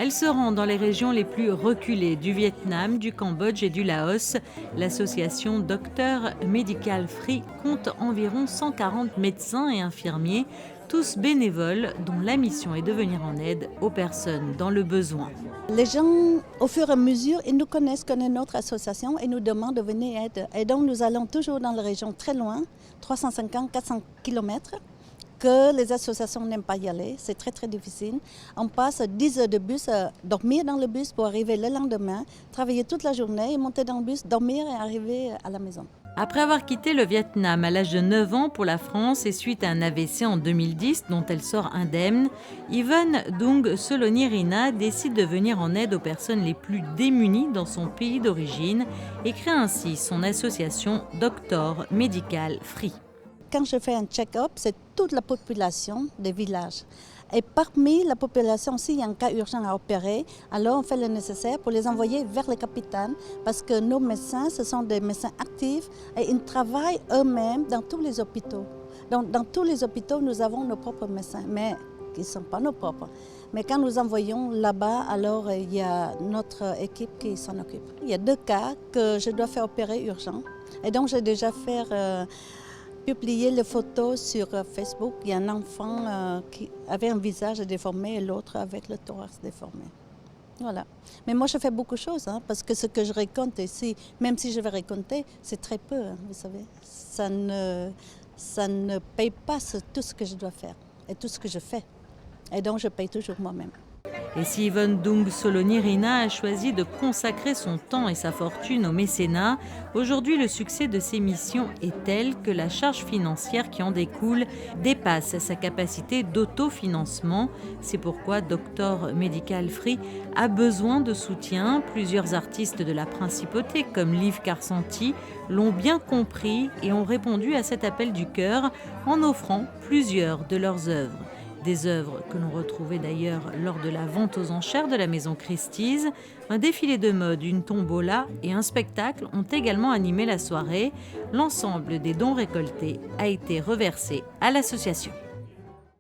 Elle se rend dans les régions les plus reculées du Vietnam, du Cambodge et du Laos. L'association Docteurs Medical Free compte environ 140 médecins et infirmiers, tous bénévoles, dont la mission est de venir en aide aux personnes dans le besoin. Les gens, au fur et à mesure, ils nous connaissent notre association et nous demandent de venir aider. Et donc nous allons toujours dans les régions très loin, 350-400 km, que les associations n'aiment pas y aller. C'est très très difficile. On passe 10 heures de bus, dormir dans le bus pour arriver le lendemain, travailler toute la journée, monter dans le bus, dormir et arriver à la maison. Après avoir quitté le Vietnam à l'âge de 9 ans pour la France et suite à un AVC en 2010 dont elle sort indemne, Yvonne Dung Solonirina décide de venir en aide aux personnes les plus démunies dans son pays d'origine et crée ainsi son association Doctors Medical Free. Quand je fais un check-up, c'est toute la population des villages. Et parmi la population, s'il y a un cas urgent à opérer, alors on fait le nécessaire pour les envoyer vers les capitales parce que nos médecins, ce sont des médecins actifs et ils travaillent eux-mêmes dans tous les hôpitaux. Donc, dans tous les hôpitaux, nous avons nos propres médecins, mais qui ne sont pas nos propres. Mais quand nous envoyons là-bas, alors il y a notre équipe qui s'en occupe. Il y a 2 cas que je dois faire opérer urgent. Et donc, j'ai déjà fait... publier les photos sur Facebook. Il y a un enfant qui avait un visage déformé et l'autre avec le thorax déformé. Voilà. Mais moi, je fais beaucoup de choses, parce que ce que je raconte ici, même si je vais raconter, c'est très peu, vous savez. Ça ne paye pas tout ce que je dois faire et tout ce que je fais. Et donc, je paye toujours moi-même. Et si Yvonne Dung Solonirina a choisi de consacrer son temps et sa fortune au mécénat, aujourd'hui le succès de ses missions est tel que la charge financière qui en découle dépasse sa capacité d'autofinancement. C'est pourquoi Doctors Medical Free a besoin de soutien. Plusieurs artistes de la principauté, comme Liv Carsanti, l'ont bien compris et ont répondu à cet appel du cœur en offrant plusieurs de leurs œuvres. Des œuvres que l'on retrouvait d'ailleurs lors de la vente aux enchères de la maison Christie's. Un défilé de mode, une tombola et un spectacle ont également animé la soirée. L'ensemble des dons récoltés a été reversé à l'association.